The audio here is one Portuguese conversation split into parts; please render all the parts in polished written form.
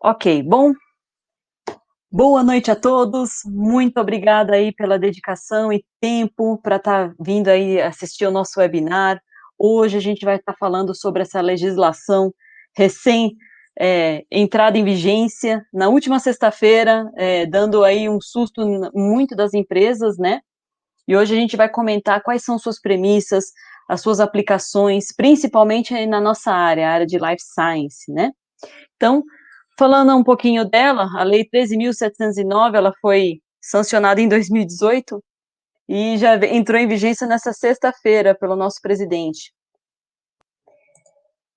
Ok, bom, boa noite a todos, muito obrigada aí pela dedicação e tempo para estar vindo aí assistir o nosso webinar. Hoje a gente vai estar falando sobre essa legislação recém entrada em vigência, na última sexta-feira, dando aí um susto em muito das empresas, né? E hoje a gente vai comentar quais são suas premissas, as suas aplicações, principalmente aí na nossa área, a área de Life Science, né? Então, falando um pouquinho dela, a Lei 13.709, ela foi sancionada em 2018 e já entrou em vigência nessa sexta-feira pelo nosso presidente.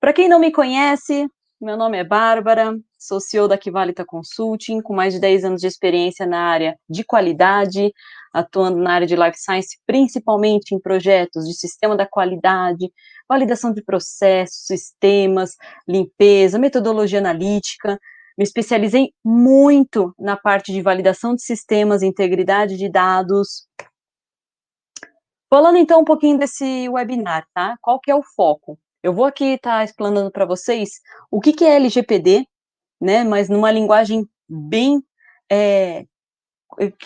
Para quem não me conhece, meu nome é Bárbara, sou CEO da Quivalita Consulting, com mais de 10 anos de experiência na área de qualidade, atuando na área de Life Science, principalmente em projetos de sistema da qualidade, validação de processos, sistemas, limpeza, metodologia analítica. Me especializei muito na parte de validação de sistemas, integridade de dados. Falando então um pouquinho desse webinar, tá? Qual que é o foco? Eu vou aqui estar explanando para vocês o que é LGPD, né? Mas numa linguagem bem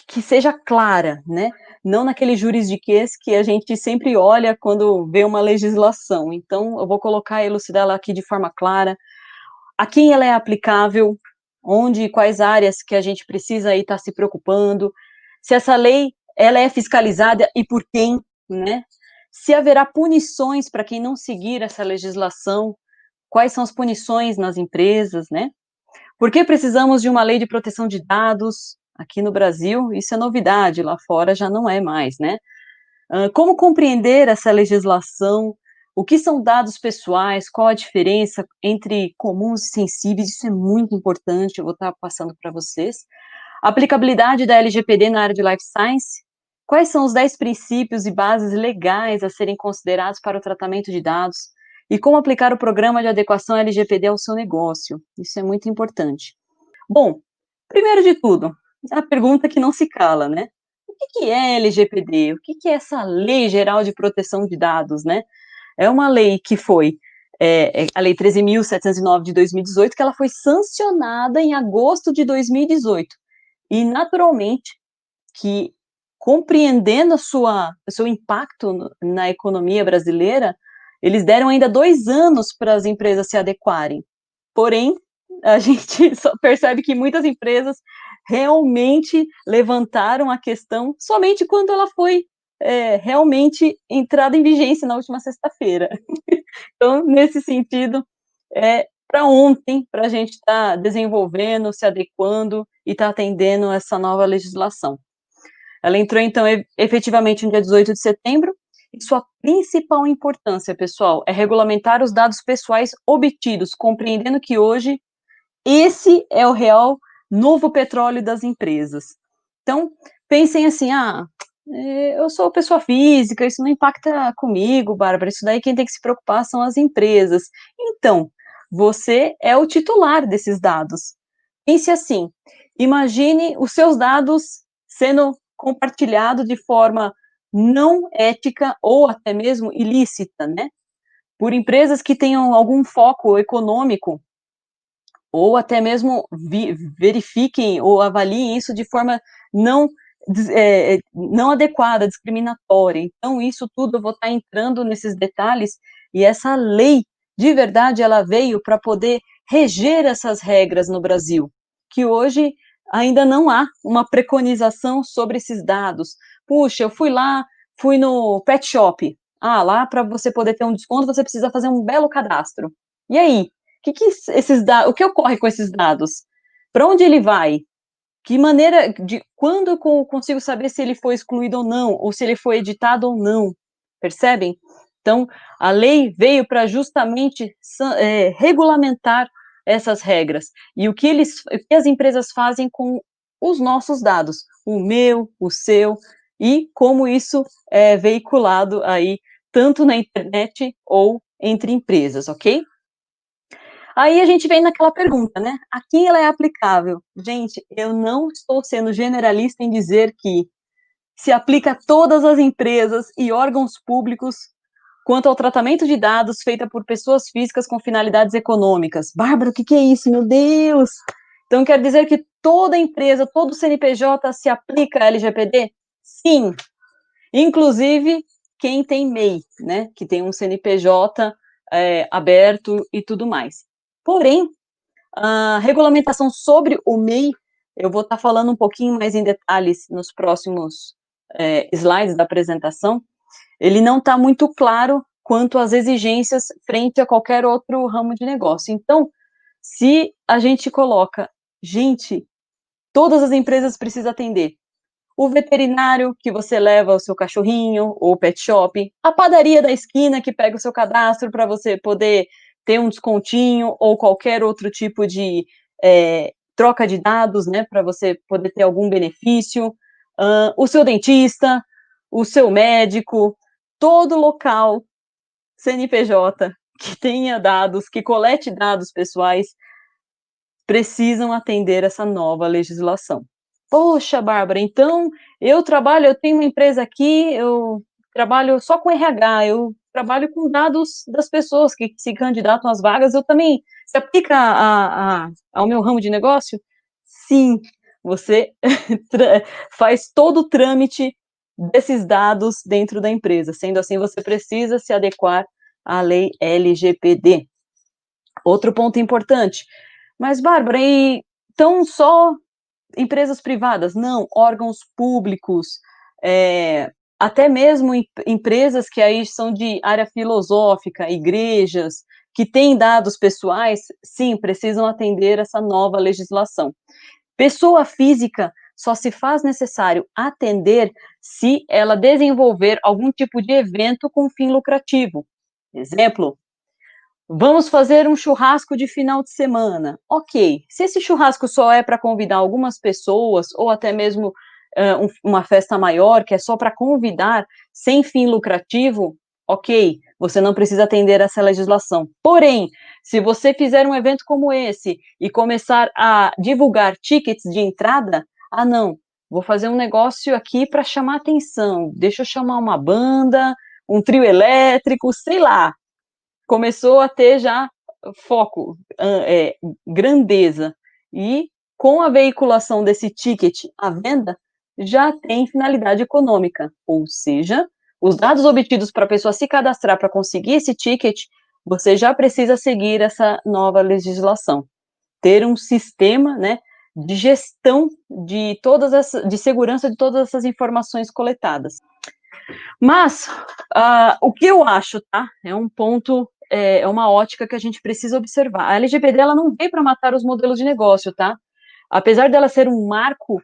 que seja clara, né? Não naquele juridiquês que a gente sempre olha quando vê uma legislação. Então, eu vou colocar e elucidá-la aqui de forma clara. A quem ela é aplicável, onde e quais áreas que a gente precisa aí estar se preocupando, se essa lei ela é fiscalizada e por quem, né? Se haverá punições para quem não seguir essa legislação, quais são as punições nas empresas, né? Por que precisamos de uma lei de proteção de dados aqui no Brasil? Isso é novidade, lá fora já não é mais, né? Como compreender essa legislação? O que são dados pessoais? Qual a diferença entre comuns e sensíveis? Isso é muito importante, eu vou estar passando para vocês. A aplicabilidade da LGPD na área de Life Science. Quais são os 10 princípios e bases legais a serem considerados para o tratamento de dados? E como aplicar o programa de adequação LGPD ao seu negócio? Isso é muito importante. Bom, primeiro de tudo, a pergunta que não se cala, né? O que é LGPD? O que é essa Lei Geral de Proteção de Dados, né? É uma lei que foi, a Lei 13.709 de 2018, que ela foi sancionada em agosto de 2018. E, naturalmente, que compreendendo o seu impacto na economia brasileira, eles deram ainda 2 anos para as empresas se adequarem. Porém, a gente só percebe que muitas empresas realmente levantaram a questão somente quando ela foi realmente entrada em vigência na última sexta-feira. Então, nesse sentido, é para ontem, para a gente estar desenvolvendo, se adequando e estar atendendo essa nova legislação. Ela entrou, então, efetivamente no dia 18 de setembro, e sua principal importância, pessoal, é regulamentar os dados pessoais obtidos, compreendendo que hoje esse é o real novo petróleo das empresas. Então, pensem assim, eu sou pessoa física, isso não impacta comigo, Bárbara, isso daí quem tem que se preocupar são as empresas. Então, você é o titular desses dados. Pense assim, imagine os seus dados sendo compartilhados de forma não ética ou até mesmo ilícita, né? Por empresas que tenham algum foco econômico ou até mesmo verifiquem ou avaliem isso de forma não, não adequada, discriminatória. Então, isso tudo eu vou estar entrando nesses detalhes, e essa lei, de verdade, ela veio para poder reger essas regras no Brasil, que hoje ainda não há uma preconização sobre esses dados. Puxa, eu fui no pet shop. Lá para você poder ter um desconto, você precisa fazer um belo cadastro. E aí? O que ocorre com esses dados? Para onde ele vai? Que maneira de quando eu consigo saber se ele foi excluído ou não, ou se ele foi editado ou não? Percebem? Então, a lei veio para justamente regulamentar essas regras. E o que as empresas fazem com os nossos dados, o meu, o seu, e como isso é veiculado aí, tanto na internet ou entre empresas, ok? Aí a gente vem naquela pergunta, né? A quem ela é aplicável? Gente, eu não estou sendo generalista em dizer que se aplica a todas as empresas e órgãos públicos quanto ao tratamento de dados feita por pessoas físicas com finalidades econômicas. Bárbara, o que é isso? Meu Deus! Então, quer dizer que toda empresa, todo CNPJ se aplica a LGPD? Sim, inclusive quem tem MEI, né, que tem um CNPJ aberto e tudo mais. Porém, a regulamentação sobre o MEI, eu vou estar falando um pouquinho mais em detalhes nos próximos slides da apresentação, ele não está muito claro quanto às exigências frente a qualquer outro ramo de negócio. Então, se a gente coloca, gente, todas as empresas precisam atender. O veterinário que você leva o seu cachorrinho, ou o pet shop, a padaria da esquina que pega o seu cadastro para você poder ter um descontinho, ou qualquer outro tipo de troca de dados, né, para você poder ter algum benefício, o seu dentista, o seu médico, todo local CNPJ que tenha dados, que colete dados pessoais, precisam atender essa nova legislação. Poxa, Bárbara, então eu tenho uma empresa aqui, eu trabalho só com RH, eu trabalho com dados das pessoas que se candidatam às vagas, eu também, se aplica ao meu ramo de negócio? Sim, você faz todo o trâmite desses dados dentro da empresa, sendo assim, você precisa se adequar à lei LGPD. Outro ponto importante, mas Bárbara, então só empresas privadas? Não, órgãos públicos, até mesmo empresas que aí são de área filosófica, igrejas, que têm dados pessoais, sim, precisam atender essa nova legislação. Pessoa física só se faz necessário atender se ela desenvolver algum tipo de evento com fim lucrativo. Exemplo, vamos fazer um churrasco de final de semana. Ok, se esse churrasco só é para convidar algumas pessoas, ou até mesmo uma festa maior, que é só para convidar, sem fim lucrativo, ok, você não precisa atender essa legislação. Porém, se você fizer um evento como esse e começar a divulgar tickets de entrada, ah não, vou fazer um negócio aqui para chamar atenção, deixa eu chamar uma banda, um trio elétrico, sei lá, começou a ter já foco, grandeza. E com a veiculação desse ticket à venda, já tem finalidade econômica, ou seja, os dados obtidos para a pessoa se cadastrar para conseguir esse ticket, você já precisa seguir essa nova legislação. Ter um sistema, né, de gestão de de segurança de todas essas informações coletadas. Mas, o que eu acho, tá? É um ponto, é uma ótica que a gente precisa observar. A LGPD, ela não veio para matar os modelos de negócio, tá? Apesar dela ser um marco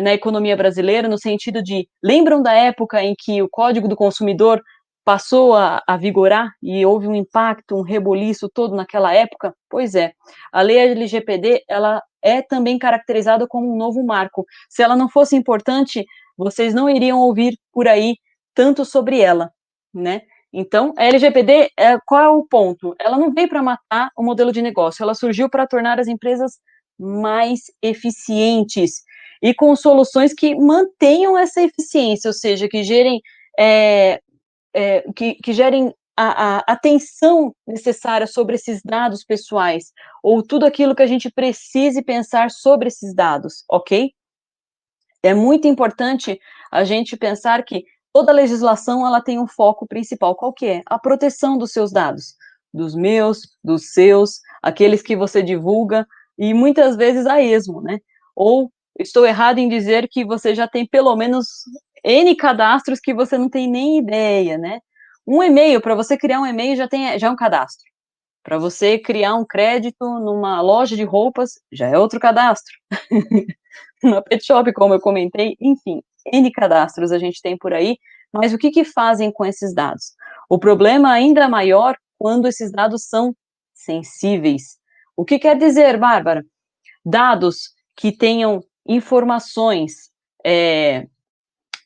na economia brasileira, no sentido de, lembram da época em que o Código do Consumidor passou a vigorar e houve um impacto, um reboliço todo naquela época? Pois é, a lei LGPD, ela é também caracterizada como um novo marco. Se ela não fosse importante, vocês não iriam ouvir por aí tanto sobre ela, né? Então, a LGPD, qual é o ponto? Ela não veio para matar o modelo de negócio, ela surgiu para tornar as empresas mais eficientes e com soluções que mantenham essa eficiência, ou seja, que gerem, que gerem a atenção necessária sobre esses dados pessoais, ou tudo aquilo que a gente precise pensar sobre esses dados, ok? É muito importante a gente pensar que toda legislação ela tem um foco principal, qual que é? A proteção dos seus dados, dos meus, dos seus, aqueles que você divulga, e muitas vezes a esmo, né? Ou estou errado em dizer que você já tem pelo menos N cadastros que você não tem nem ideia, né? Um e-mail, para você criar um e-mail já é um cadastro. Para você criar um crédito numa loja de roupas, já é outro cadastro. Na pet shop, como eu comentei, enfim, N cadastros a gente tem por aí, mas o que fazem com esses dados? O problema ainda é maior quando esses dados são sensíveis. O que quer dizer, Bárbara? Dados que tenham informações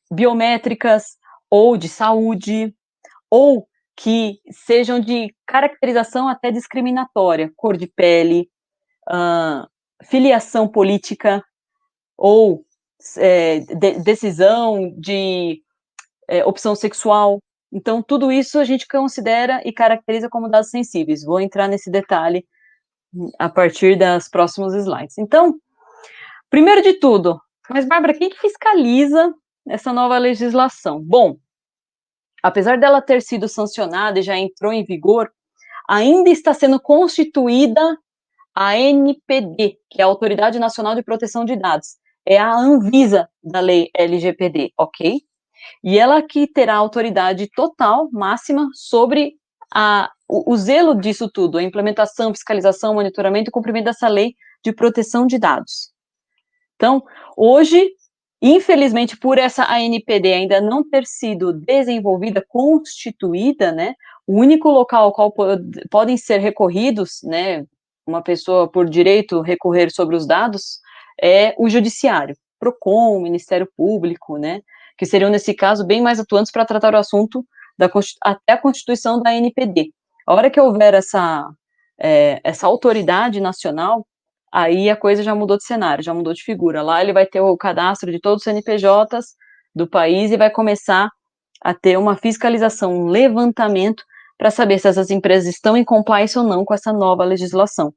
biométricas ou de saúde, ou que sejam de caracterização até discriminatória, cor de pele, filiação política, ou decisão de opção sexual. Então, tudo isso a gente considera e caracteriza como dados sensíveis. Vou entrar nesse detalhe a partir das próximos slides. Então, primeiro de tudo, mas Bárbara, quem que fiscaliza essa nova legislação? Bom, apesar dela ter sido sancionada e já entrou em vigor, ainda está sendo constituída a ANPD, que é a Autoridade Nacional de Proteção de Dados. É a Anvisa da lei LGPD, ok? E ela que terá autoridade total, máxima, sobre o zelo disso tudo, a implementação, fiscalização, monitoramento e cumprimento dessa lei de proteção de dados. Então, hoje, infelizmente, por essa ANPD ainda não ter sido desenvolvida, constituída, né, o único local ao qual podem ser recorridos, né, uma pessoa por direito recorrer sobre os dados, é o judiciário, PROCON, Ministério Público, né, que seriam, nesse caso, bem mais atuantes para tratar o assunto até a constituição da ANPD. A hora que houver essa autoridade nacional, aí a coisa já mudou de cenário, já mudou de figura. Lá ele vai ter o cadastro de todos os CNPJs do país e vai começar a ter uma fiscalização, um levantamento para saber se essas empresas estão em compliance ou não com essa nova legislação.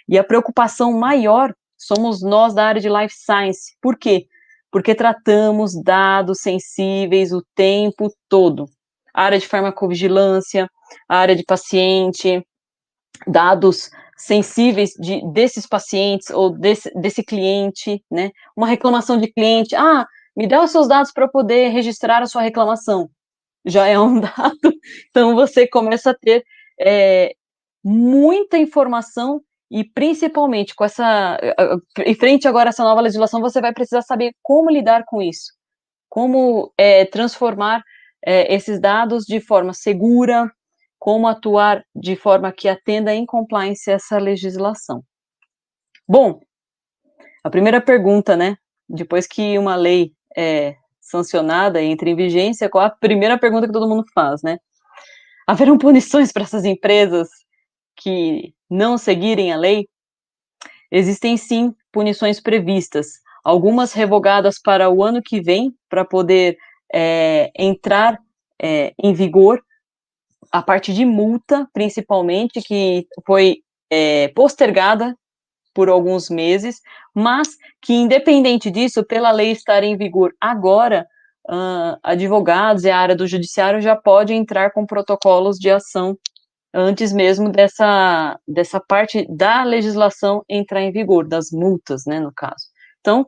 E a preocupação maior somos nós da área de Life Science. Por quê? Porque tratamos dados sensíveis o tempo todo. A área de farmacovigilância, a área de paciente, dados sensíveis desses pacientes ou desse cliente, né? Uma reclamação de cliente, me dá os seus dados para poder registrar a sua reclamação. Já é um dado, então você começa a ter muita informação e principalmente com em frente agora a essa nova legislação, você vai precisar saber como lidar com isso, como transformar esses dados de forma segura, como atuar de forma que atenda em compliance essa legislação. Bom, a primeira pergunta, né, depois que uma lei é sancionada e entra em vigência, qual a primeira pergunta que todo mundo faz, né? Haverão punições para essas empresas que não seguirem a lei? Existem sim punições previstas, algumas revogadas para o ano que vem, para poder entrar em vigor a parte de multa, principalmente, que foi postergada por alguns meses, mas que, independente disso, pela lei estar em vigor agora, advogados e a área do judiciário já pode entrar com protocolos de ação antes mesmo dessa parte da legislação entrar em vigor, das multas, né, no caso. Então,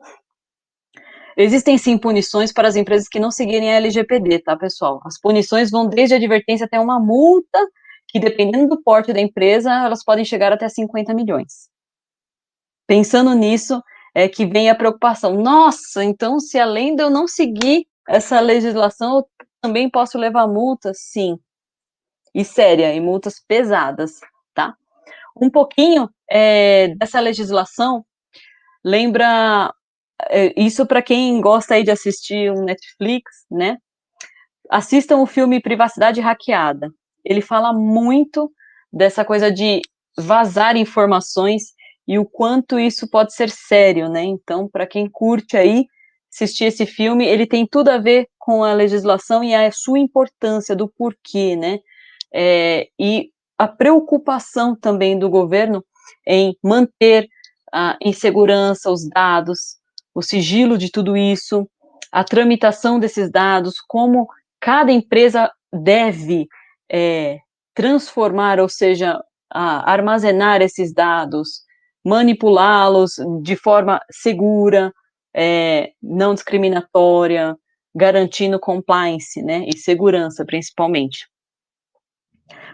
existem sim punições para as empresas que não seguirem a LGPD, tá, pessoal? As punições vão desde a advertência até uma multa, que dependendo do porte da empresa, elas podem chegar até 50 milhões. Pensando nisso, é que vem a preocupação. Nossa, então se além de eu não seguir essa legislação, eu também posso levar multa? Sim. E séria, e multas pesadas, tá? Um pouquinho dessa legislação lembra isso para quem gosta aí de assistir um Netflix, né? Assistam o filme Privacidade Hackeada. Ele fala muito dessa coisa de vazar informações e o quanto isso pode ser sério, né? Então, para quem curte aí assistir esse filme, ele tem tudo a ver com a legislação e a sua importância, do porquê, né? E a preocupação também do governo em manter em segurança os dados, o sigilo de tudo isso, a tramitação desses dados, como cada empresa deve transformar, ou seja, armazenar esses dados, manipulá-los de forma segura, não discriminatória, garantindo compliance, né, e segurança, principalmente.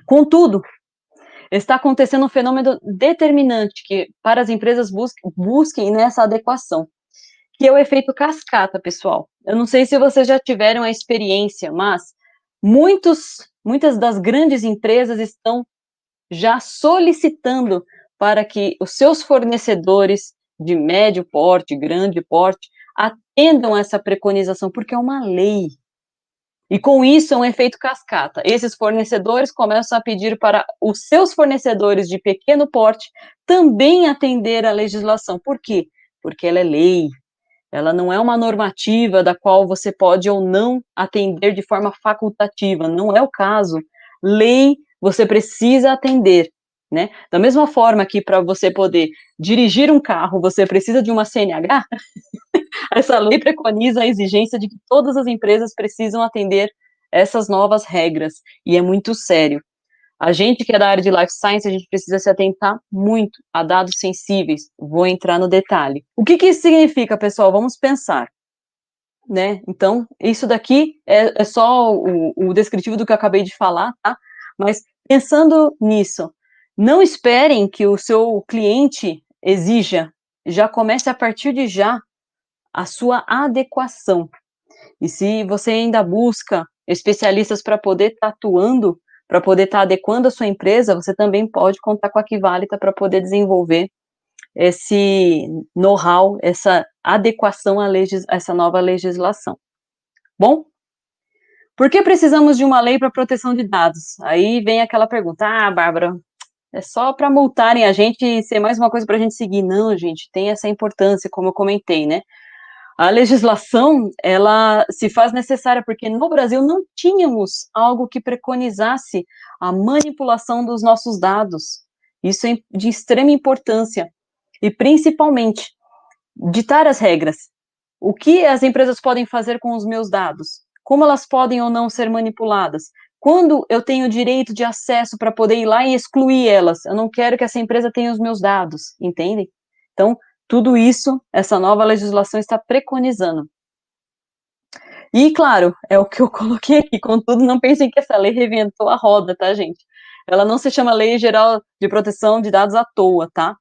Contudo, está acontecendo um fenômeno determinante que, para as empresas, busquem nessa adequação, que é o efeito cascata, pessoal. Eu não sei se vocês já tiveram a experiência, mas muitas das grandes empresas estão já solicitando para que os seus fornecedores de médio porte, grande porte, atendam essa preconização, porque é uma lei. E com isso é um efeito cascata. Esses fornecedores começam a pedir para os seus fornecedores de pequeno porte também atender à legislação. Por quê? Porque ela é lei. Ela não é uma normativa da qual você pode ou não atender de forma facultativa. Não é o caso. Lei, você precisa atender, né? Da mesma forma que para você poder dirigir um carro, você precisa de uma CNH, essa lei preconiza a exigência de que todas as empresas precisam atender essas novas regras, e é muito sério. A gente que é da área de life science, a gente precisa se atentar muito a dados sensíveis. Vou entrar no detalhe. O que que isso significa, pessoal? Vamos pensar, né? Então, isso daqui é só o descritivo do que eu acabei de falar, tá? Mas pensando nisso, não esperem que o seu cliente exija, já comece a partir de já a sua adequação. E se você ainda busca especialistas para poder estar atuando, para poder estar adequando a sua empresa, você também pode contar com a Quivalita para poder desenvolver esse know-how, essa adequação a essa nova legislação. Bom, por que precisamos de uma lei para proteção de dados? Aí vem aquela pergunta, Bárbara, é só para multarem a gente e ser mais uma coisa para a gente seguir. Não, gente, tem essa importância, como eu comentei, né? A legislação, ela se faz necessária porque no Brasil não tínhamos algo que preconizasse a manipulação dos nossos dados. Isso é de extrema importância. E, principalmente, ditar as regras. O que as empresas podem fazer com os meus dados? Como elas podem ou não ser manipuladas? Quando eu tenho direito de acesso para poder ir lá e excluir elas? Eu não quero que essa empresa tenha os meus dados, entendem? Então, tudo isso, essa nova legislação está preconizando. E, claro, é o que eu coloquei aqui, contudo, não pensem que essa lei reventou a roda, tá, gente? Ela não se chama Lei Geral de Proteção de Dados à toa, tá?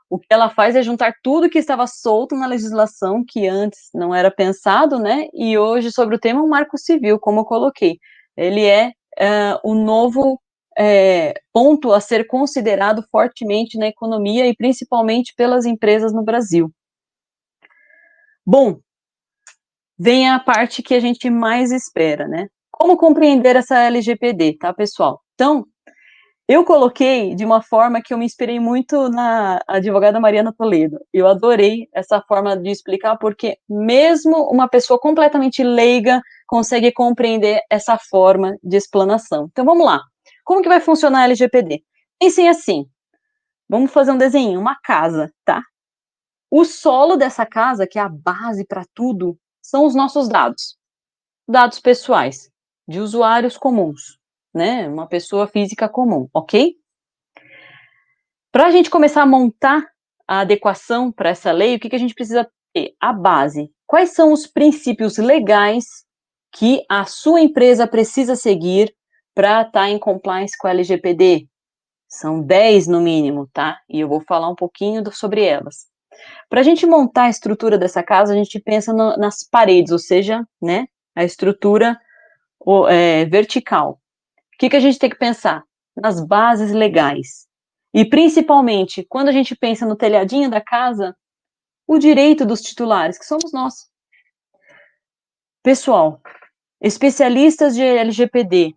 O que ela faz é juntar tudo que estava solto na legislação, que antes não era pensado, né? E hoje, sobre o tema, o Marco Civil, como eu coloquei. Ele é o novo ponto a ser considerado fortemente na economia e principalmente pelas empresas no Brasil. Bom, vem a parte que a gente mais espera, né? Como compreender essa LGPD, tá, pessoal? Então, eu coloquei de uma forma que eu me inspirei muito na advogada Mariana Toledo. Eu adorei essa forma de explicar, porque mesmo uma pessoa completamente leiga consegue compreender essa forma de explanação. Então, vamos lá. Como que vai funcionar a LGPD? Pensem assim, vamos fazer um desenho, uma casa, tá? O solo dessa casa, que é a base para tudo, são os nossos dados. Dados pessoais, de usuários comuns, né? Uma pessoa física comum, ok? Para a gente começar a montar a adequação para essa lei, o que a gente precisa ter? A base. Quais são os princípios legais que a sua empresa precisa seguir para estar em compliance com a LGPD? São 10 no mínimo, tá? E eu vou falar um pouquinho sobre elas. Para a gente montar a estrutura dessa casa, a gente pensa nas paredes, ou seja, né, a estrutura vertical. O que a gente tem que pensar? Nas bases legais. E, principalmente, quando a gente pensa no telhadinho da casa, o direito dos titulares, que somos nós. Pessoal, especialistas de LGPD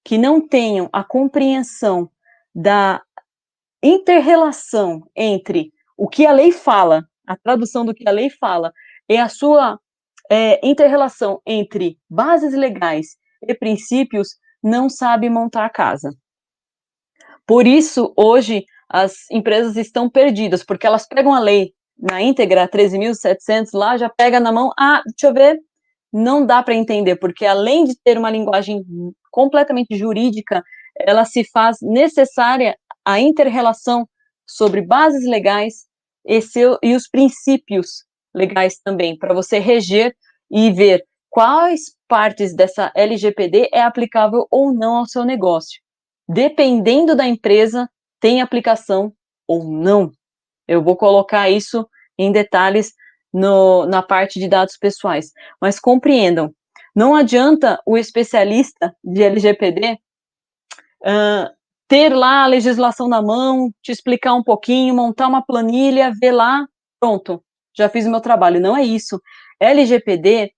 que não tenham a compreensão da inter-relação entre o que a lei fala, a tradução do que a lei fala, e a sua inter-relação entre bases legais e princípios, não sabe montar a casa. Por isso, hoje, as empresas estão perdidas, porque elas pegam a lei na íntegra, 13.700, lá já pega na mão, deixa eu ver, não dá para entender, porque além de ter uma linguagem completamente jurídica, ela se faz necessária a inter-relação sobre bases legais e os princípios legais também, para você reger e ver quais partes dessa LGPD é aplicável ou não ao seu negócio. Dependendo da empresa, tem aplicação ou não. Eu vou colocar isso em detalhes na parte de dados pessoais. Mas compreendam, não adianta o especialista de LGPD ter lá a legislação na mão, te explicar um pouquinho, montar uma planilha, ver lá, pronto, já fiz o meu trabalho. Não é isso. LGPD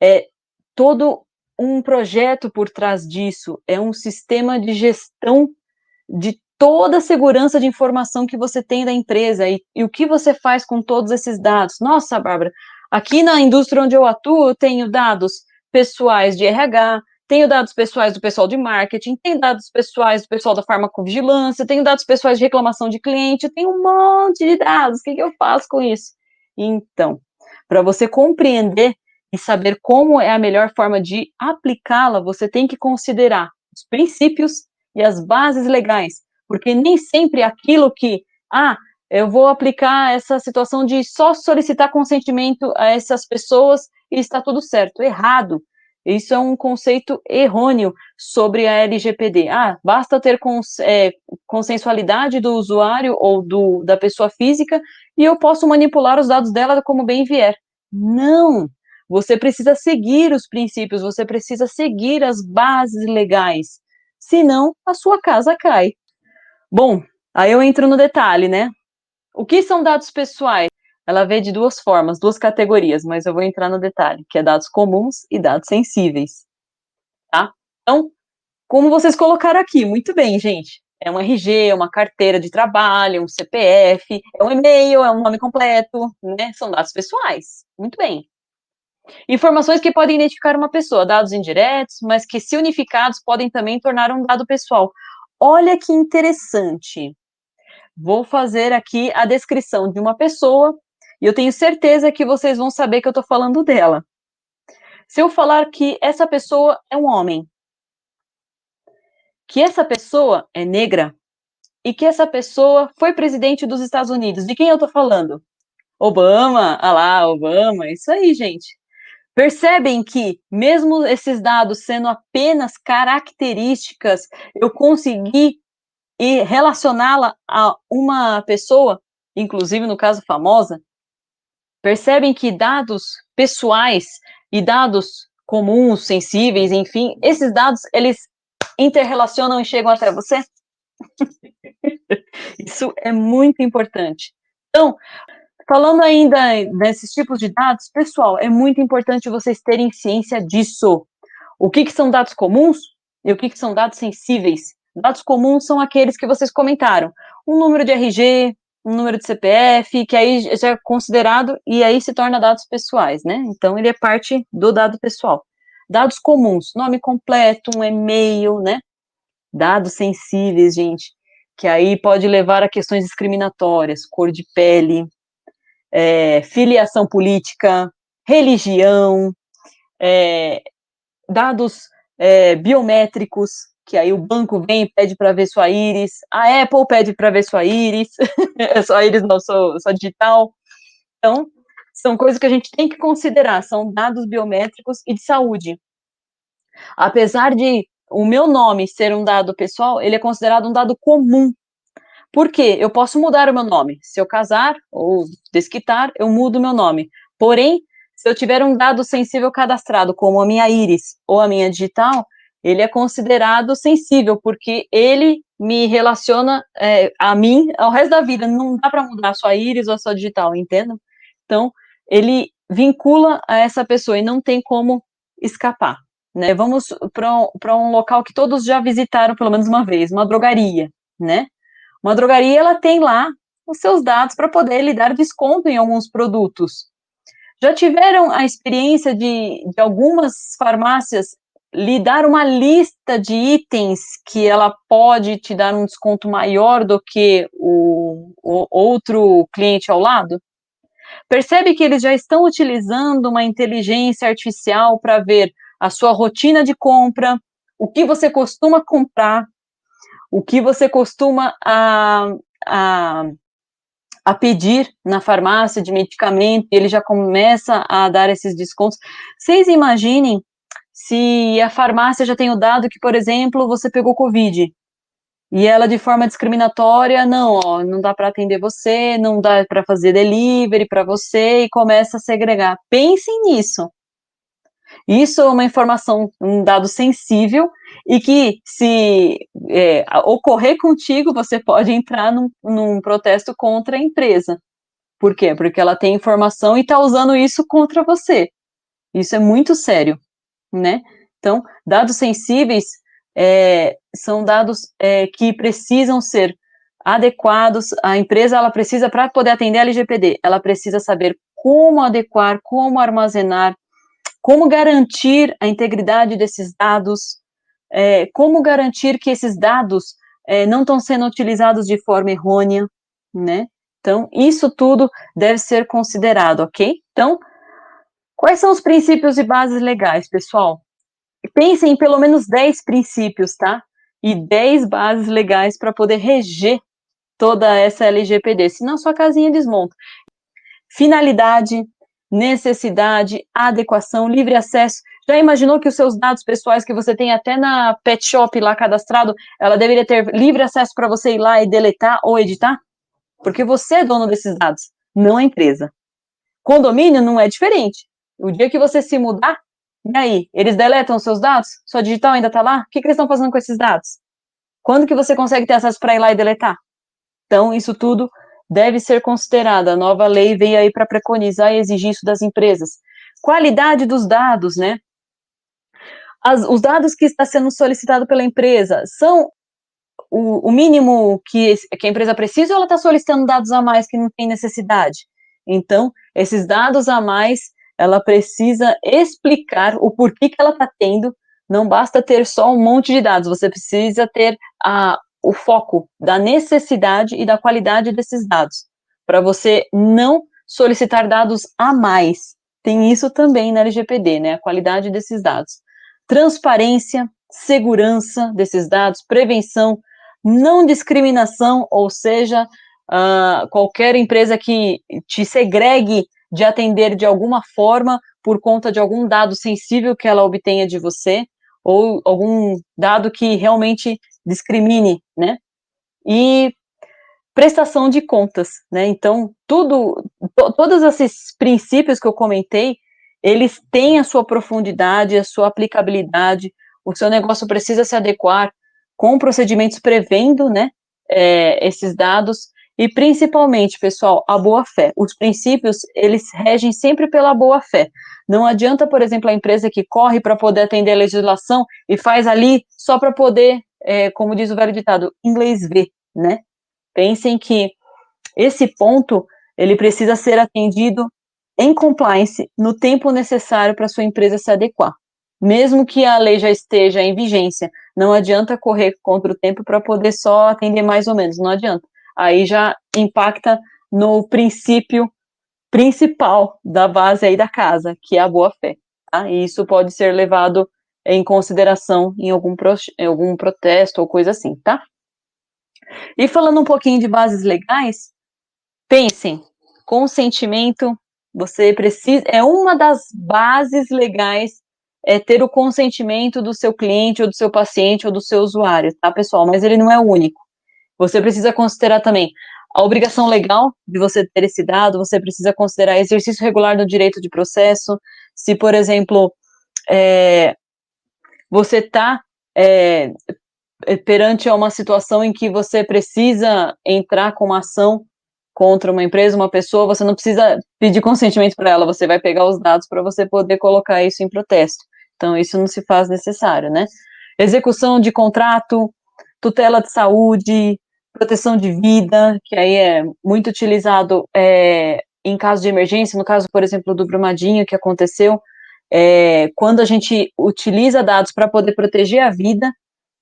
é todo um projeto por trás disso, é um sistema de gestão de toda a segurança de informação que você tem da empresa e o que você faz com todos esses dados. Nossa, Bárbara, aqui na indústria onde eu atuo, eu tenho dados pessoais de RH, tenho dados pessoais do pessoal de marketing, tenho dados pessoais do pessoal da farmacovigilância, tenho dados pessoais de reclamação de cliente, eu tenho um monte de dados, o que eu faço com isso? Então, para você compreender e saber como é a melhor forma de aplicá-la, você tem que considerar os princípios e as bases legais, porque nem sempre aquilo que, eu vou aplicar essa situação de só solicitar consentimento a essas pessoas e está tudo certo. Errado. Isso é um conceito errôneo sobre a LGPD. Basta ter consensualidade do usuário ou da pessoa física e eu posso manipular os dados dela como bem vier. Não! Você precisa seguir os princípios, você precisa seguir as bases legais, senão a sua casa cai. Bom, aí eu entro no detalhe, né? O que são dados pessoais? Ela vê de duas formas, duas categorias, mas eu vou entrar no detalhe, que é dados comuns e dados sensíveis, tá? Então, como vocês colocaram aqui, muito bem, gente. É um RG, é uma carteira de trabalho, um CPF, é um e-mail, é um nome completo, né? São dados pessoais. Muito bem. Informações que podem identificar uma pessoa, dados indiretos, mas que, se unificados, podem também tornar um dado pessoal. Olha que interessante. Vou fazer aqui a descrição de uma pessoa e eu tenho certeza que vocês vão saber que eu estou falando dela. Se eu falar que essa pessoa é um homem, que essa pessoa é negra e que essa pessoa foi presidente dos Estados Unidos, de quem eu estou falando? Obama, Obama, isso aí, gente. Percebem que, mesmo esses dados sendo apenas características, eu consegui relacioná-la a uma pessoa, inclusive no caso famosa? Percebem que dados pessoais e dados comuns, sensíveis, enfim, esses dados, eles interrelacionam e chegam até você? Isso é muito importante. Então, falando ainda desses tipos de dados, pessoal, é muito importante vocês terem ciência disso. O que são dados comuns e o que são dados sensíveis? Dados comuns são aqueles que vocês comentaram. Um número de RG, um número de CPF, que aí já é considerado e aí se torna dados pessoais, né? Então, ele é parte do dado pessoal. Dados comuns, nome completo, um e-mail, né? Dados sensíveis, gente, que aí pode levar a questões discriminatórias, cor de pele, filiação política, religião, dados biométricos, que aí o banco vem e pede para ver sua íris, a Apple pede para ver sua íris, sua íris não, sua digital. Então, são coisas que a gente tem que considerar, são dados biométricos e de saúde. Apesar de o meu nome ser um dado pessoal, ele é considerado um dado comum. Por quê? Eu posso mudar o meu nome. Se eu casar ou desquitar, eu mudo o meu nome. Porém, se eu tiver um dado sensível cadastrado, como a minha íris ou a minha digital, ele é considerado sensível, porque ele me relaciona a mim ao resto da vida. Não dá para mudar a sua íris ou a sua digital, entendam? Então, ele vincula a essa pessoa e não tem como escapar. Né? Vamos para um local que todos já visitaram pelo menos uma vez, uma drogaria, né? Uma drogaria, ela tem lá os seus dados para poder lhe dar desconto em alguns produtos. Já tiveram a experiência de algumas farmácias lhe dar uma lista de itens que ela pode te dar um desconto maior do que o outro cliente ao lado? Percebe que eles já estão utilizando uma inteligência artificial para ver a sua rotina de compra, o que você costuma comprar, o que você costuma a pedir na farmácia de medicamento, e ele já começa a dar esses descontos. Vocês imaginem se a farmácia já tem o dado que, por exemplo, você pegou Covid, e ela, de forma discriminatória, não dá para atender você, não dá para fazer delivery para você, e começa a segregar. Pensem nisso. Isso é uma informação, um dado sensível, e que, se ocorrer contigo, você pode entrar num protesto contra a empresa. Por quê? Porque ela tem informação e está usando isso contra você. Isso é muito sério, né? Então, dados sensíveis são dados que precisam ser adequados. A empresa, ela precisa, para poder atender a LGPD, ela precisa saber como adequar, como armazenar, como garantir a integridade desses dados, como garantir que esses dados não estão sendo utilizados de forma errônea, né? Então, isso tudo deve ser considerado, ok? Então, quais são os princípios e bases legais, pessoal? Pensem em pelo menos 10 princípios, tá? E 10 bases legais para poder reger toda essa LGPD, senão sua casinha desmonta. Finalidade, necessidade, adequação, livre acesso. Já imaginou que os seus dados pessoais que você tem até na pet shop lá cadastrado, ela deveria ter livre acesso para você ir lá e deletar ou editar? Porque você é dono desses dados, não a empresa. Condomínio não é diferente. O dia que você se mudar, e aí? Eles deletam os seus dados? Sua digital ainda está lá? O que eles estão fazendo com esses dados? Quando que você consegue ter acesso para ir lá e deletar? Então, isso tudo deve ser considerado. A nova lei veio aí para preconizar e exigir isso das empresas. Qualidade dos dados, né? Os dados que está sendo solicitado pela empresa são o mínimo que a empresa precisa, ou ela está solicitando dados a mais que não tem necessidade? Então, esses dados a mais, ela precisa explicar o porquê que ela está tendo, não basta ter só um monte de dados, você precisa ter o foco da necessidade e da qualidade desses dados, para você não solicitar dados a mais. Tem isso também na LGPD, né, a qualidade desses dados. Transparência, segurança desses dados, prevenção, não discriminação, ou seja, qualquer empresa que te segregue de atender de alguma forma por conta de algum dado sensível que ela obtenha de você, ou algum dado que realmente discrimine, né? E prestação de contas, né? Então, todos esses princípios que eu comentei, eles têm a sua profundidade, a sua aplicabilidade, o seu negócio precisa se adequar com procedimentos prevendo, né, esses dados, e principalmente, pessoal, a boa-fé. Os princípios, eles regem sempre pela boa-fé. Não adianta, por exemplo, a empresa que corre para poder atender a legislação e faz ali só para poder, como diz o velho ditado, inglês ver, né? Pensem que esse ponto, ele precisa ser atendido em compliance no tempo necessário para a sua empresa se adequar. Mesmo que a lei já esteja em vigência, não adianta correr contra o tempo para poder só atender mais ou menos, não adianta. Aí já impacta no princípio principal da base aí da casa, que é a boa-fé. Tá? E isso pode ser levado em consideração em algum protesto ou coisa assim, tá? E falando um pouquinho de bases legais, pensem, consentimento, você precisa, é uma das bases legais, ter o consentimento do seu cliente, ou do seu paciente, ou do seu usuário, tá, pessoal? Mas ele não é o único. Você precisa considerar também a obrigação legal de você ter esse dado, você precisa considerar exercício regular do direito de processo, se, por exemplo, você está perante uma situação em que você precisa entrar com uma ação contra uma empresa, uma pessoa, você não precisa pedir consentimento para ela, você vai pegar os dados para você poder colocar isso em protesto. Então, isso não se faz necessário, né? Execução de contrato, tutela de saúde, proteção de vida, que aí é muito utilizado em caso de emergência, no caso, por exemplo, do Brumadinho, que aconteceu, quando a gente utiliza dados para poder proteger a vida,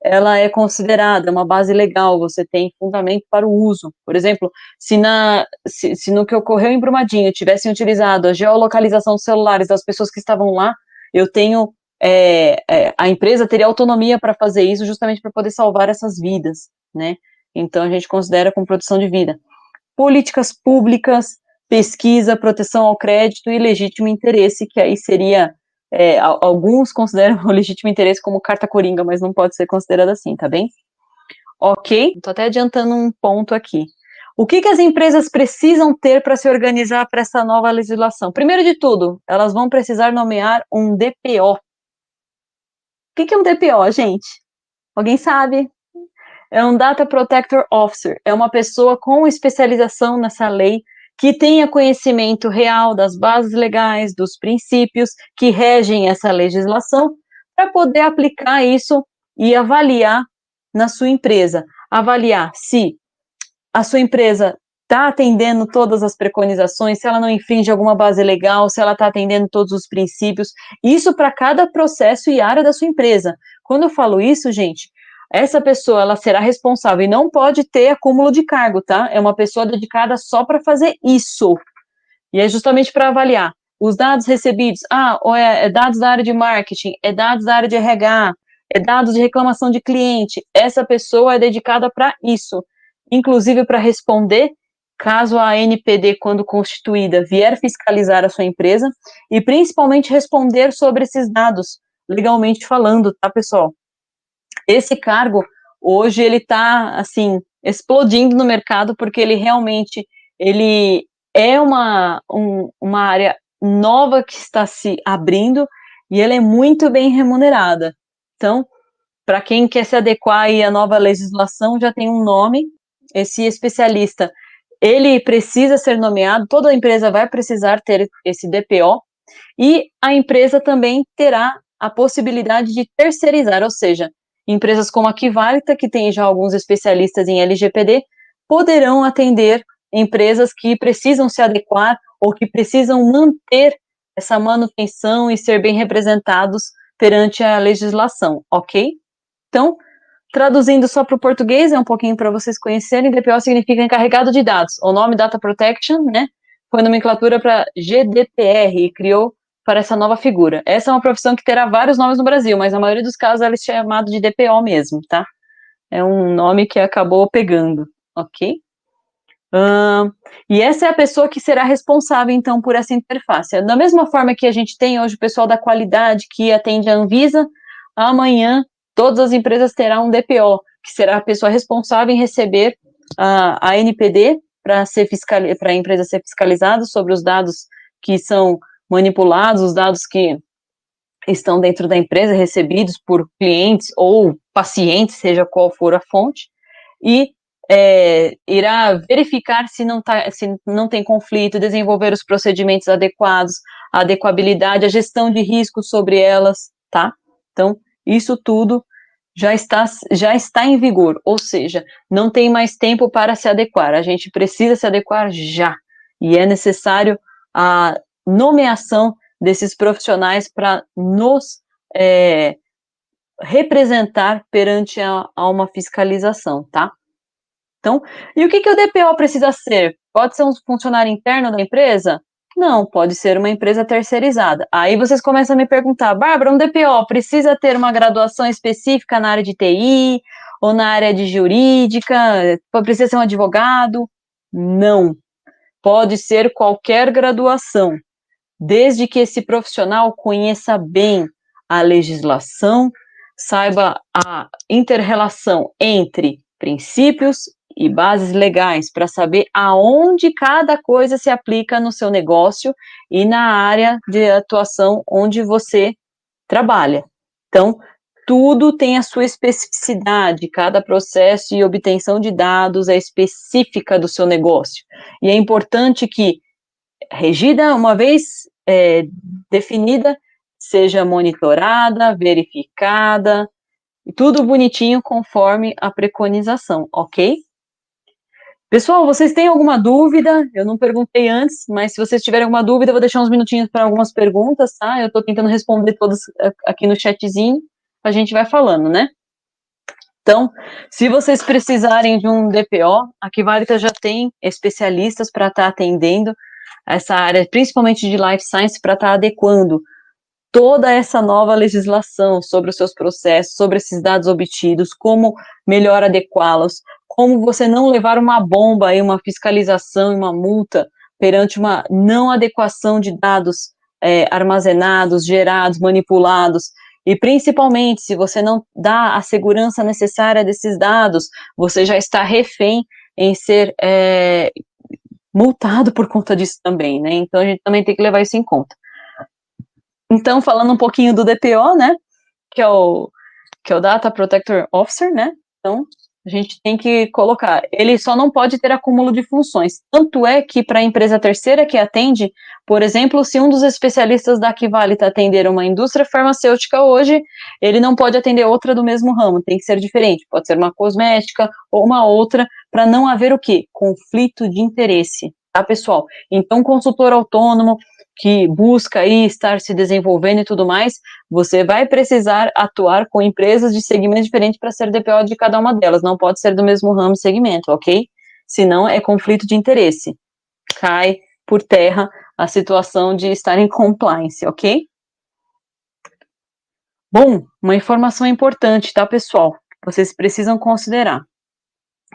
ela é considerada uma base legal, você tem fundamento para o uso. Por exemplo, se no que ocorreu em Brumadinho tivessem utilizado a geolocalização dos celulares das pessoas que estavam lá, eu tenho, a empresa teria autonomia para fazer isso justamente para poder salvar essas vidas, né? Então, a gente considera como proteção de vida. Políticas públicas, pesquisa, proteção ao crédito e legítimo interesse, que aí seria, alguns consideram o legítimo interesse como carta coringa, mas não pode ser considerado assim, tá bem? Ok, estou até adiantando um ponto aqui. O que as empresas precisam ter para se organizar para essa nova legislação? Primeiro de tudo, elas vão precisar nomear um DPO. O que é um DPO, gente? Alguém sabe? É um Data Protector Officer, é uma pessoa com especialização nessa lei, que tenha conhecimento real das bases legais, dos princípios que regem essa legislação, para poder aplicar isso e avaliar na sua empresa. Avaliar se a sua empresa está atendendo todas as preconizações, se ela não infringe alguma base legal, se ela está atendendo todos os princípios, isso para cada processo e área da sua empresa. Quando eu falo isso, gente, essa pessoa, ela será responsável e não pode ter acúmulo de cargo, tá? É uma pessoa dedicada só para fazer isso. E é justamente para avaliar os dados recebidos, ou é dados da área de marketing, é dados da área de RH, é dados de reclamação de cliente, essa pessoa é dedicada para isso, inclusive para responder caso a NPD, quando constituída, vier fiscalizar a sua empresa, e principalmente responder sobre esses dados, legalmente falando, tá, pessoal? Esse cargo, hoje, ele está, assim, explodindo no mercado, porque ele realmente, ele é uma área nova que está se abrindo, e ela é muito bem remunerada. Então, para quem quer se adequar aí à nova legislação, já tem um nome, esse especialista, ele precisa ser nomeado, toda empresa vai precisar ter esse DPO, e a empresa também terá a possibilidade de terceirizar, ou seja, empresas como a Quivalita, que tem já alguns especialistas em LGPD, poderão atender empresas que precisam se adequar ou que precisam manter essa manutenção e ser bem representados perante a legislação, ok? Então, traduzindo só para o português, é um pouquinho para vocês conhecerem, DPO significa encarregado de dados, o nome Data Protection, né, foi nomenclatura para GDPR e criou para essa nova figura. Essa é uma profissão que terá vários nomes no Brasil, mas na maioria dos casos ela é chamada de DPO mesmo, tá? É um nome que acabou pegando, ok? E essa é a pessoa que será responsável, então, por essa interface. Da mesma forma que a gente tem hoje o pessoal da qualidade que atende a Anvisa, amanhã todas as empresas terão um DPO, que será a pessoa responsável em receber a NPD para a empresa ser fiscalizada sobre os dados que são manipulados, os dados que estão dentro da empresa, recebidos por clientes ou pacientes, seja qual for a fonte, e irá verificar se não tem conflito, desenvolver os procedimentos adequados, a adequabilidade, a gestão de riscos sobre elas, tá? Então, isso tudo já está em vigor, ou seja, não tem mais tempo para se adequar, a gente precisa se adequar já, e é necessário a nomeação desses profissionais para nos representar perante a uma fiscalização, tá? Então, e o que o DPO precisa ser? Pode ser um funcionário interno da empresa? Não, pode ser uma empresa terceirizada. Aí vocês começam a me perguntar, Bárbara, um DPO precisa ter uma graduação específica na área de TI ou na área de jurídica? Precisa ser um advogado? Não. Pode ser qualquer graduação, desde que esse profissional conheça bem a legislação, saiba a inter-relação entre princípios e bases legais, para saber aonde cada coisa se aplica no seu negócio e na área de atuação onde você trabalha. Então, tudo tem a sua especificidade, cada processo e obtenção de dados é específica do seu negócio. E é importante que, regida, uma vez definida, seja monitorada, verificada, e tudo bonitinho conforme a preconização, ok? Pessoal, vocês têm alguma dúvida? Eu não perguntei antes, mas se vocês tiverem alguma dúvida, eu vou deixar uns minutinhos para algumas perguntas, tá? Eu estou tentando responder todas aqui no chatzinho, a gente vai falando, né? Então, se vocês precisarem de um DPO, a Quivalita já tem especialistas para estar atendendo essa área, principalmente de Life Science, para estar adequando toda essa nova legislação sobre os seus processos, sobre esses dados obtidos, como melhor adequá-los, como você não levar uma bomba aí, uma fiscalização e uma multa perante uma não adequação de dados armazenados, gerados, manipulados, e principalmente, se você não dá a segurança necessária desses dados, você já está refém em ser multado por conta disso também, né? Então, a gente também tem que levar isso em conta. Então, falando um pouquinho do DPO, né, que é o Data Protector Officer, né, então, A gente tem que colocar. Ele só não pode ter acúmulo de funções. Tanto é que para a empresa terceira que atende, por exemplo, se um dos especialistas da Aquivalita atender uma indústria farmacêutica hoje, ele não pode atender outra do mesmo ramo, tem que ser diferente. Pode ser uma cosmética ou uma outra, para não haver o quê? Conflito de interesse, tá, pessoal? Então, consultor autônomo que busca aí estar se desenvolvendo e tudo mais, você vai precisar atuar com empresas de segmentos diferentes para ser DPO de cada uma delas, não pode ser do mesmo ramo e segmento, ok? Senão é conflito de interesse. Cai por terra a situação de estar em compliance, ok? Bom, uma informação importante, tá, pessoal? Vocês precisam considerar,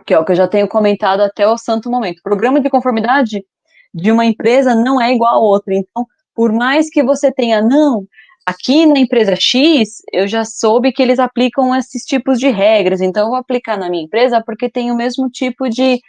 que é o que eu já tenho comentado até o santo momento. O programa de conformidade de uma empresa não é igual a outra. Então, por mais que você tenha, não, aqui na empresa X, eu já soube que eles aplicam esses tipos de regras, então eu vou aplicar na minha empresa porque tem o mesmo tipo de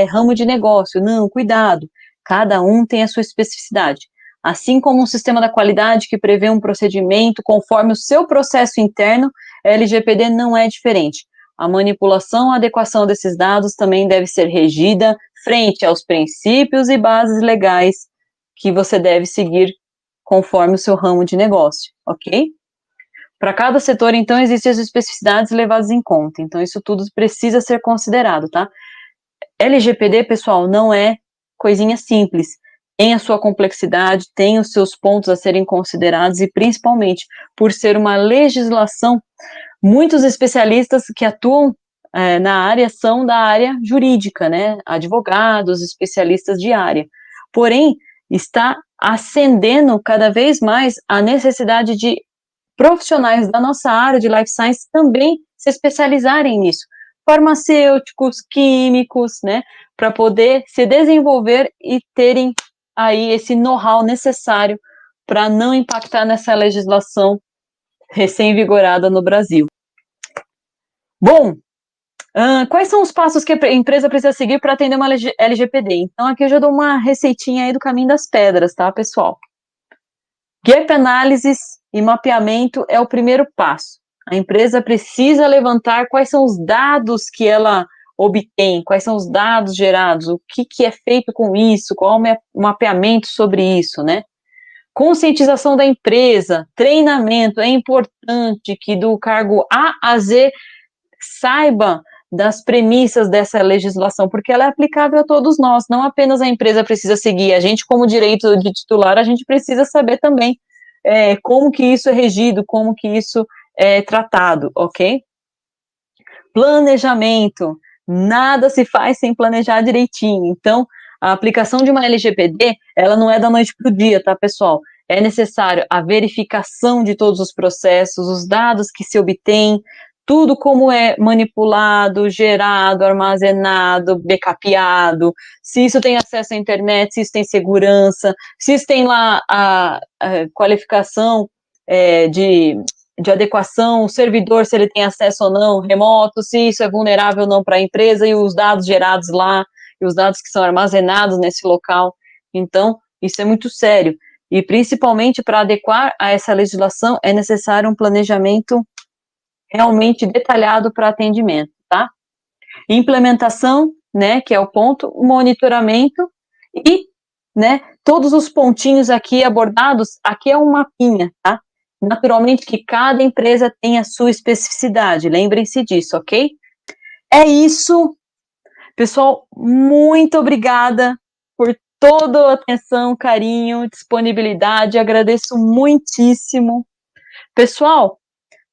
ramo de negócio. Não, cuidado, cada um tem a sua especificidade. Assim como um sistema da qualidade que prevê um procedimento conforme o seu processo interno, a LGPD não é diferente. A manipulação e adequação desses dados também deve ser regida frente aos princípios e bases legais que você deve seguir conforme o seu ramo de negócio, ok? Para cada setor, então, existem as especificidades levadas em conta, então isso tudo precisa ser considerado, tá? LGPD, pessoal, não é coisinha simples, tem a sua complexidade, tem os seus pontos a serem considerados e, principalmente, por ser uma legislação, muitos especialistas que atuam na área são da área jurídica, né? Advogados, especialistas de área. Porém, está ascendendo cada vez mais a necessidade de profissionais da nossa área de life science também se especializarem nisso. Farmacêuticos, químicos, né? Para poder se desenvolver e terem aí esse know-how necessário para não impactar nessa legislação recém-vigorada no Brasil. Bom, quais são os passos que a empresa precisa seguir para atender uma LGPD? Então, aqui eu já dou uma receitinha aí do caminho das pedras, tá, pessoal? Gap Analysis e mapeamento é o primeiro passo. A empresa precisa levantar quais são os dados que ela obtém, quais são os dados gerados, o que é feito com isso, qual é o mapeamento sobre isso, né? Conscientização da empresa, treinamento, é importante que do cargo A a Z saiba das premissas dessa legislação, porque ela é aplicável a todos nós, não apenas a empresa precisa seguir, a gente como direito de titular, a gente precisa saber também como que isso é regido, como que isso é tratado, ok? Planejamento, nada se faz sem planejar direitinho, então a aplicação de uma LGPD, ela não é da noite para o dia, tá, pessoal? É necessário a verificação de todos os processos, os dados que se obtêm, tudo como é manipulado, gerado, armazenado, backupeado, se isso tem acesso à internet, se isso tem segurança, se isso tem lá a qualificação de adequação, o servidor, se ele tem acesso ou não, remoto, se isso é vulnerável ou não para a empresa, e os dados gerados lá, e os dados que são armazenados nesse local. Então, isso é muito sério. E, principalmente, para adequar a essa legislação, é necessário um planejamento realmente detalhado para atendimento, tá? Implementação, né, que é o ponto, monitoramento e, né, todos os pontinhos aqui abordados, aqui é um mapinha, tá? Naturalmente que cada empresa tem a sua especificidade, lembrem-se disso, ok? É isso, pessoal, muito obrigada por toda a atenção, carinho, disponibilidade, agradeço muitíssimo. Pessoal,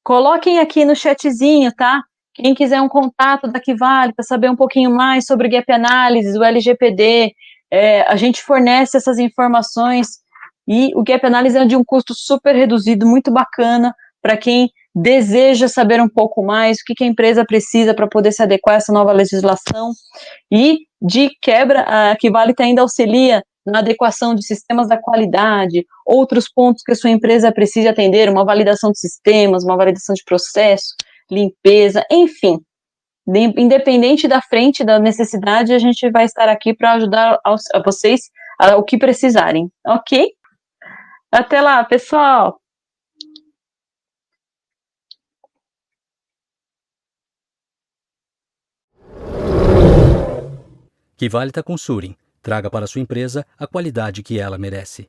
coloquem aqui no chatzinho, tá? Quem quiser um contato da Kivali para saber um pouquinho mais sobre o Gap Analysis, o LGPD, a gente fornece essas informações e o Gap Analysis é de um custo super reduzido, muito bacana para quem deseja saber um pouco mais o que a empresa precisa para poder se adequar a essa nova legislação e, de quebra, a Kivali ainda auxilia na adequação de sistemas da qualidade, outros pontos que a sua empresa precisa atender, uma validação de sistemas, uma validação de processo, limpeza, enfim. Independente da frente, da necessidade, a gente vai estar aqui para ajudar a vocês o que precisarem, ok? Até lá, pessoal! Kiválita Consulting. Traga para sua empresa a qualidade que ela merece.